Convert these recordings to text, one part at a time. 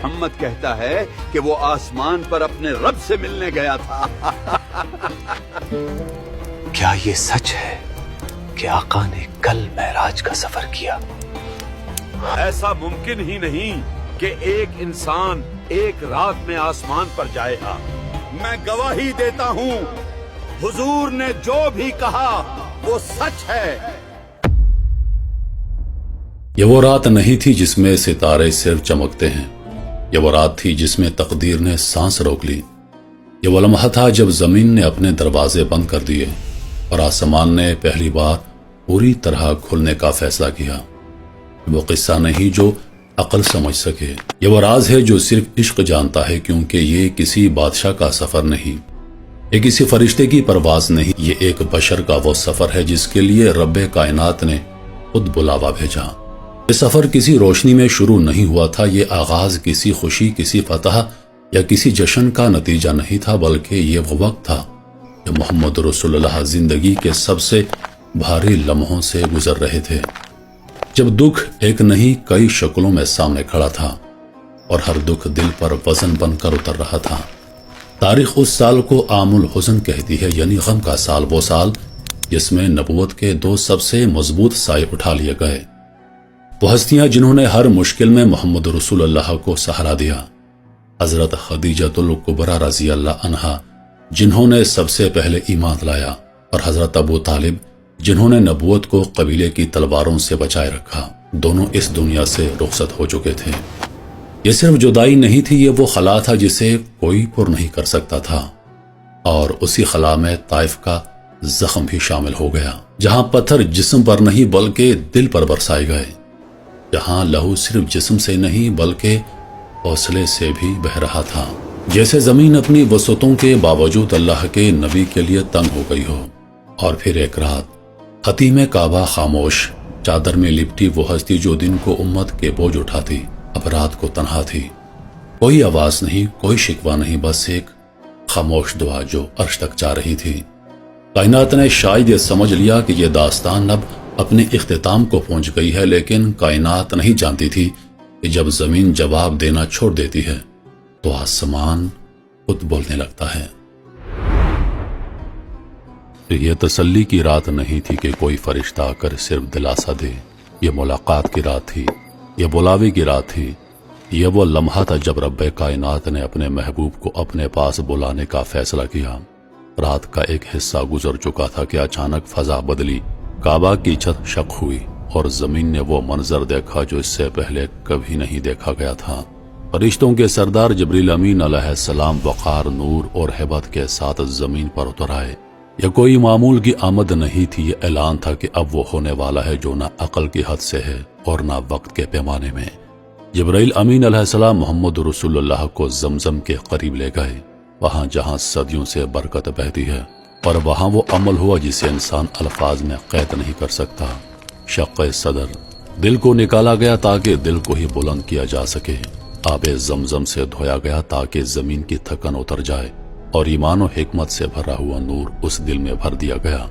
محمد کہتا ہے کہ وہ آسمان پر اپنے رب سے ملنے گیا تھا۔ کیا یہ سچ ہے کہ آقا نے کل معراج کا سفر کیا؟ ایسا ممکن ہی نہیں کہ ایک انسان ایک رات میں آسمان پر جائے گا۔ میں گواہی دیتا ہوں حضور نے جو بھی کہا وہ سچ ہے۔ یہ وہ رات نہیں تھی جس میں ستارے صرف چمکتے ہیں، یہ وہ رات تھی جس میں تقدیر نے سانس روک لی۔ یہ وہ لمحہ تھا جب زمین نے اپنے دروازے بند کر دیے اور آسمان نے پہلی بار پوری طرح کھلنے کا فیصلہ کیا۔ وہ قصہ نہیں جو عقل سمجھ سکے، یہ وہ راز ہے جو صرف عشق جانتا ہے، کیونکہ یہ کسی بادشاہ کا سفر نہیں، یہ کسی فرشتے کی پرواز نہیں، یہ ایک بشر کا وہ سفر ہے جس کے لیے رب کائنات نے خود بلاوا بھیجا۔ یہ سفر کسی روشنی میں شروع نہیں ہوا تھا، یہ آغاز کسی خوشی، کسی فتح یا کسی جشن کا نتیجہ نہیں تھا، بلکہ یہ وہ وقت تھا کہ محمد رسول اللہ زندگی کے سب سے بھاری لمحوں سے گزر رہے تھے، جب دکھ ایک نہیں کئی شکلوں میں سامنے کھڑا تھا اور ہر دکھ دل پر وزن بن کر اتر رہا تھا۔ تاریخ اس سال کو عام الحزن کہتی ہے، یعنی غم کا سال، وہ سال جس میں نبوت کے دو سب سے مضبوط سائے اٹھا لیے گئے، وہ ہستیاں جنہوں نے ہر مشکل میں محمد رسول اللہ کو سہارا دیا، حضرت خدیجۃ الکبریٰ رضی اللہ عنہا جنہوں نے سب سے پہلے ایمان لایا، اور حضرت ابو طالب جنہوں نے نبوت کو قبیلے کی تلواروں سے بچائے رکھا۔ دونوں اس دنیا سے رخصت ہو چکے تھے۔ یہ صرف جدائی نہیں تھی، یہ وہ خلا تھا جسے کوئی پر نہیں کر سکتا تھا، اور اسی خلا میں طائف کا زخم بھی شامل ہو گیا، جہاں پتھر جسم پر نہیں بلکہ دل پر برسائے گئے، جہاں لہو صرف جسم سے نہیں بلکہ حوصلے سے بھی بہہ رہا تھا، جیسے زمین اپنی وسعتوں کے باوجود اللہ کے نبی کے لیے تنگ ہو گئی ہو۔ اور پھر ایک رات حتیم کعبہ خاموش، چادر میں لپٹی وہ ہستی جو دن کو امت کے بوجھ اٹھاتی، اب رات کو تنہا تھی، کوئی آواز نہیں، کوئی شکوہ نہیں، بس ایک خاموش دعا جو عرش تک جا رہی تھی۔ کائنات نے شاید یہ سمجھ لیا کہ یہ داستان اب اپنے اختتام کو پہنچ گئی ہے، لیکن کائنات نہیں جانتی تھی کہ جب زمین جواب دینا چھوڑ دیتی ہے تو آسمان خود بولنے لگتا ہے۔ یہ تسلی کی رات نہیں تھی کہ کوئی فرشتہ آ کر صرف دلاسا دے، یہ ملاقات کی رات تھی، یہ بلاوے کی رات تھی، یہ وہ لمحہ تھا جب رب کائنات نے اپنے محبوب کو اپنے پاس بلانے کا فیصلہ کیا۔ رات کا ایک حصہ گزر چکا تھا کہ اچانک فضا بدلی، کعبہ کی چھت شق ہوئی اور زمین نے وہ منظر دیکھا جو اس سے پہلے کبھی نہیں دیکھا گیا تھا۔ فرشتوں کے سردار جبریل امین علیہ السلام وقار، نور اور ہیبت کے ساتھ زمین پر اتر آئے۔ یہ کوئی معمول کی آمد نہیں تھی، یہ اعلان تھا کہ اب وہ ہونے والا ہے جو نہ عقل کی حد سے ہے اور نہ وقت کے پیمانے میں۔ جبرائیل امین علیہ السلام محمد رسول اللہ کو زمزم کے قریب لے گئے، وہاں جہاں صدیوں سے برکت بہتی ہے، اور وہاں وہ عمل ہوا جسے انسان الفاظ میں قید نہیں کر سکتا۔ شق صدر، دل کو نکالا گیا تاکہ دل کو ہی بلند کیا جا سکے، آب زمزم سے دھویا گیا تاکہ زمین کی تھکن اتر جائے، اور ایمان و حکمت سے بھرا ہوا نور اس دل میں بھر دیا گیا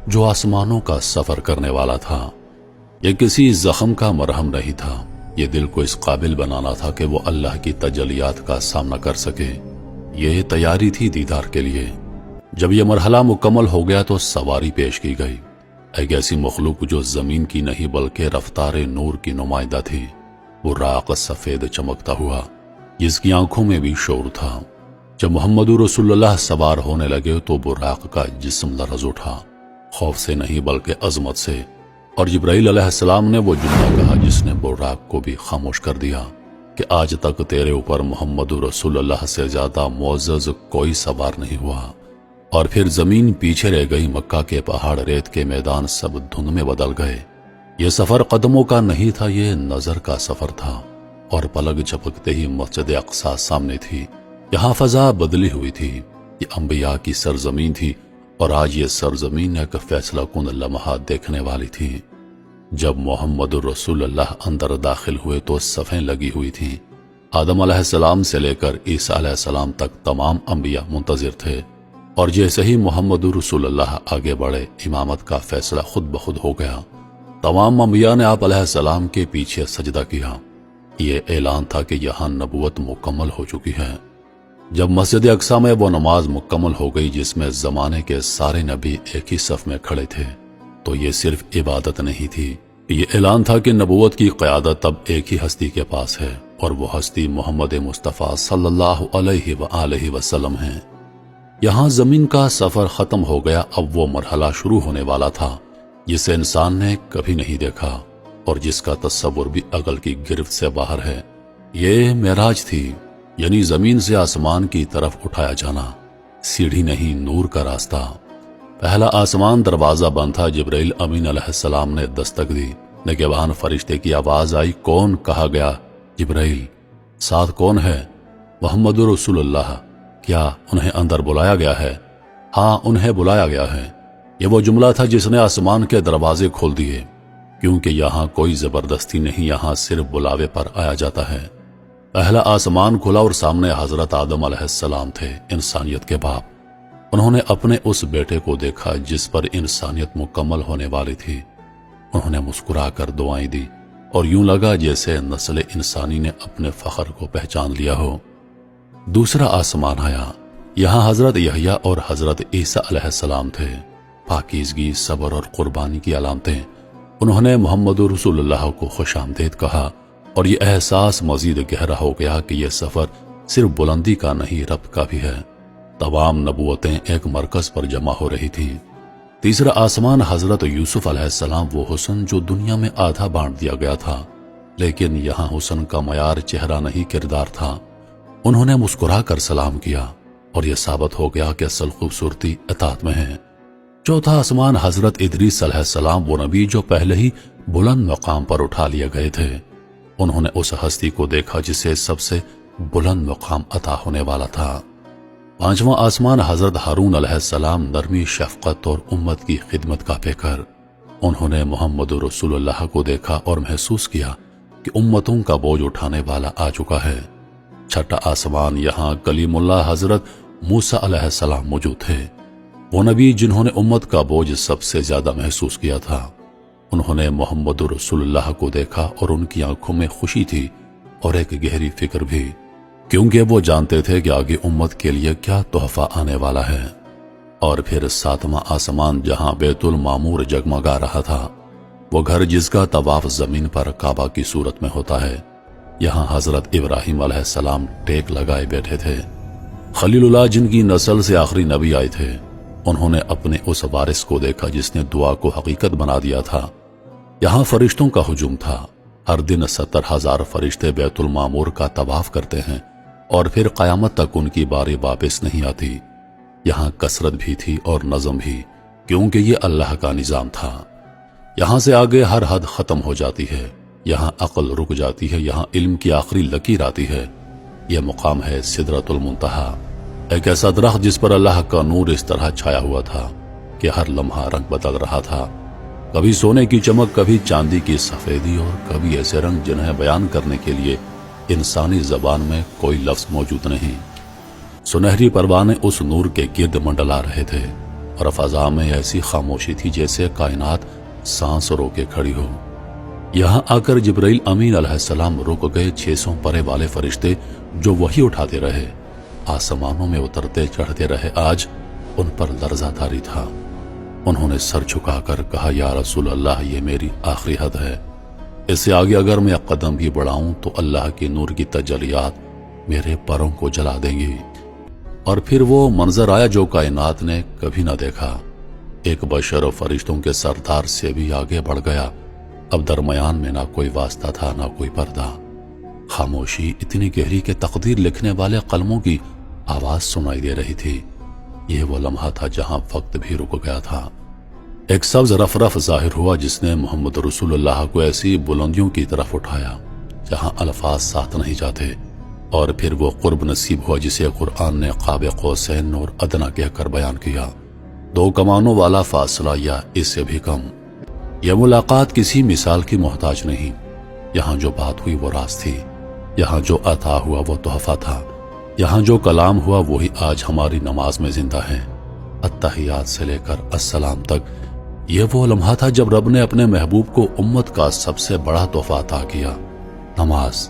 جو آسمانوں کا سفر کرنے والا تھا۔ یہ کسی زخم کا مرہم نہیں تھا، یہ دل کو اس قابل بنانا تھا کہ وہ اللہ کی تجلیات کا سامنا کر سکے۔ یہ تیاری تھی دیدار کے لیے۔ جب یہ مرحلہ مکمل ہو گیا تو سواری پیش کی گئی، ایک ایسی مخلوق جو زمین کی نہیں بلکہ رفتار نور کی نمائندہ تھی، وہ راق سفید چمکتا ہوا جس کی آنکھوں میں بھی شعور تھا۔ جب محمد رسول اللہ سوار ہونے لگے تو براق کا جسم لرز اٹھا، خوف سے نہیں بلکہ عظمت سے، اور جبرائیل علیہ السلام نے وہ جملہ کہا جس نے براق کو بھی خاموش کر دیا کہ آج تک تیرے اوپر محمد رسول اللہ سے زیادہ معزز کوئی سوار نہیں ہوا۔ اور پھر زمین پیچھے رہ گئی، مکہ کے پہاڑ، ریت کے میدان سب دھند میں بدل گئے۔ یہ سفر قدموں کا نہیں تھا، یہ نظر کا سفر تھا، اور پلک جھپکتے ہی مسجد اقصی سامنے تھی۔ یہاں فضا بدلی ہوئی تھی، یہ انبیاء کی سرزمین تھی، اور آج یہ سرزمین ایک فیصلہ کن لمحہ دیکھنے والی تھی۔ جب محمد رسول اللہ اندر داخل ہوئے تو صفیں لگی ہوئی تھیں، آدم علیہ السلام سے لے کر عیسیٰ علیہ السلام تک تمام انبیاء منتظر تھے، اور جیسے ہی محمد رسول اللہ آگے بڑھے امامت کا فیصلہ خود بخود ہو گیا۔ تمام انبیاء نے آپ علیہ السلام کے پیچھے سجدہ کیا، یہ اعلان تھا کہ یہاں نبوت مکمل ہو چکی ہے۔ جب مسجد اقصی میں وہ نماز مکمل ہو گئی جس میں زمانے کے سارے نبی ایک ہی صف میں کھڑے تھے، تو یہ صرف عبادت نہیں تھی، یہ اعلان تھا کہ نبوت کی قیادت اب ایک ہی ہستی کے پاس ہے، اور وہ ہستی محمد مصطفیٰ صلی اللہ علیہ وآلہ وسلم ہے۔ یہاں زمین کا سفر ختم ہو گیا، اب وہ مرحلہ شروع ہونے والا تھا جسے انسان نے کبھی نہیں دیکھا اور جس کا تصور بھی عقل کی گرفت سے باہر ہے۔ یہ معراج تھی، یعنی زمین سے آسمان کی طرف اٹھایا جانا، سیڑھی نہیں، نور کا راستہ۔ پہلا آسمان دروازہ بند تھا، جبرائیل امین علیہ السلام نے دستک دی، نگہبان فرشتے کی آواز آئی، کون؟ کہا گیا جبرائیل۔ ساتھ کون ہے؟ محمد رسول اللہ۔ کیا انہیں اندر بلایا گیا ہے؟ ہاں، انہیں بلایا گیا ہے۔ یہ وہ جملہ تھا جس نے آسمان کے دروازے کھول دیے، کیونکہ یہاں کوئی زبردستی نہیں، یہاں صرف بلاوے پر آیا جاتا ہے۔ پہلا آسمان کھلا اور سامنے حضرت آدم علیہ السلام تھے، انسانیت کے باپ۔ انہوں نے اپنے اس بیٹے کو دیکھا جس پر انسانیت مکمل ہونے والی تھی۔ انہوں نے مسکرا کر دعائیں دی اور یوں لگا جیسے نسل انسانی نے اپنے فخر کو پہچان لیا ہو۔ دوسرا آسمان آیا، یہاں حضرت یحییٰ اور حضرت عیسیٰ علیہ السلام تھے، پاکیزگی، صبر اور قربانی کی علامتیں۔ انہوں نے محمد رسول اللہ کو خوش آمدید کہا، اور یہ احساس مزید گہرا ہو گیا کہ یہ سفر صرف بلندی کا نہیں، ربط کا بھی ہے۔ تمام نبوتیں ایک مرکز پر جمع ہو رہی تھیں۔ تیسرا آسمان حضرت یوسف علیہ السلام، وہ حسن جو دنیا میں آدھا بانٹ دیا گیا تھا، لیکن یہاں حسن کا معیار چہرہ نہیں، کردار تھا۔ انہوں نے مسکرا کر سلام کیا، اور یہ ثابت ہو گیا کہ اصل خوبصورتی اطاعت میں ہے۔ چوتھا آسمان حضرت ادریس علیہ السلام، وہ نبی جو پہلے ہی بلند مقام پر اٹھا لیے گئے تھے۔ انہوں نے اس ہستی کو دیکھا جسے سب سے بلند مقام عطا ہونے والا تھا۔ پانچواں آسمان حضرت ہارون علیہ السلام، نرمی، شفقت اور امت کی خدمت کا پیکر۔ انہوں نے محمد رسول اللہ کو دیکھا اور محسوس کیا کہ امتوں کا بوجھ اٹھانے والا آ چکا ہے۔ چھٹا آسمان، یہاں کلیم اللہ حضرت موسیٰ علیہ السلام موجود تھے، وہ نبی جنہوں نے امت کا بوجھ سب سے زیادہ محسوس کیا تھا۔ انہوں نے محمد رسول اللہ کو دیکھا اور ان کی آنکھوں میں خوشی تھی اور ایک گہری فکر بھی، کیونکہ وہ جانتے تھے کہ آگے امت کے لیے کیا تحفہ آنے والا ہے۔ اور پھر ساتواں آسمان، جہاں بیت المعمور جگمگا رہا تھا، وہ گھر جس کا طواف زمین پر کعبہ کی صورت میں ہوتا ہے۔ یہاں حضرت ابراہیم علیہ السلام ٹیک لگائے بیٹھے تھے، خلیل اللہ جن کی نسل سے آخری نبی آئے تھے۔ انہوں نے اپنے اس وارث کو دیکھا جس نے دعا کو حقیقت بنا دیا تھا۔ یہاں فرشتوں کا ہجوم تھا، ہر دن 70,000 فرشتے بیت المعمور کا طواف کرتے ہیں، اور پھر قیامت تک ان کی باری واپس نہیں آتی۔ یہاں کثرت بھی تھی اور نظم بھی، کیونکہ یہ اللہ کا نظام تھا۔ یہاں سے آگے ہر حد ختم ہو جاتی ہے، یہاں عقل رک جاتی ہے، یہاں علم کی آخری لکیر آتی ہے۔ یہ مقام ہے سدرۃ المنتہا، ایک ایسا درخت جس پر اللہ کا نور اس طرح چھایا ہوا تھا کہ ہر لمحہ رنگ بدل رہا تھا، کبھی سونے کی چمک، کبھی چاندی کی سفیدی، اور کبھی ایسے رنگ جنہیں بیان کرنے کے لیے انسانی زبان میں کوئی لفظ موجود نہیں۔ سنہری پروانے اس نور کے گرد منڈلا رہے تھے، اور فضا میں ایسی خاموشی تھی جیسے کائنات سانس رو کے کھڑی ہو۔ یہاں آ کر جبرائیل امین علیہ السلام رک گئے۔ 600 پرے والے فرشتے جو وحی اٹھاتے رہے، آسمانوں میں اترتے چڑھتے رہے، آج ان پر لرزہ طاری تھا۔ انہوں نے سر جھکا کر کہا، یا رسول اللہ، یہ میری آخری حد ہے، اس سے آگے اگر میں قدم بھی بڑھاؤں تو اللہ کے نور کی تجلیات میرے پروں کو جلا دیں گی۔ اور پھر وہ منظر آیا جو کائنات نے کبھی نہ دیکھا۔ ایک بشر و فرشتوں کے سردار سے بھی آگے بڑھ گیا۔ اب درمیان میں نہ کوئی واسطہ تھا، نہ کوئی پردہ۔ خاموشی اتنی گہری کہ تقدیر لکھنے والے قلموں کی آواز سنائی دے رہی تھی۔ یہ وہ لمحہ تھا جہاں وقت بھی رک گیا تھا۔ ایک سبز رف ظاہر ہوا جس نے محمد رسول اللہ کو ایسی بلندیوں کی طرف اٹھایا جہاں الفاظ ساتھ نہیں جاتے، اور پھر وہ قرب نصیب ہوا جسے قرآن نے قاب قوسین اور ادنا کہہ کر بیان کیا، 2 کمانوں والا فاصلہ یا اس سے بھی کم۔ یہ ملاقات کسی مثال کی محتاج نہیں، یہاں جو بات ہوئی وہ راز تھی، یہاں جو عطا ہوا وہ تحفہ تھا، یہاں جو کلام ہوا وہی آج ہماری نماز میں زندہ ہے۔ التحیات سے لے کر السلام تک یہ وہ لمحہ تھا جب رب نے اپنے محبوب کو امت کا سب سے بڑا تحفہ عطا کیا، نماز۔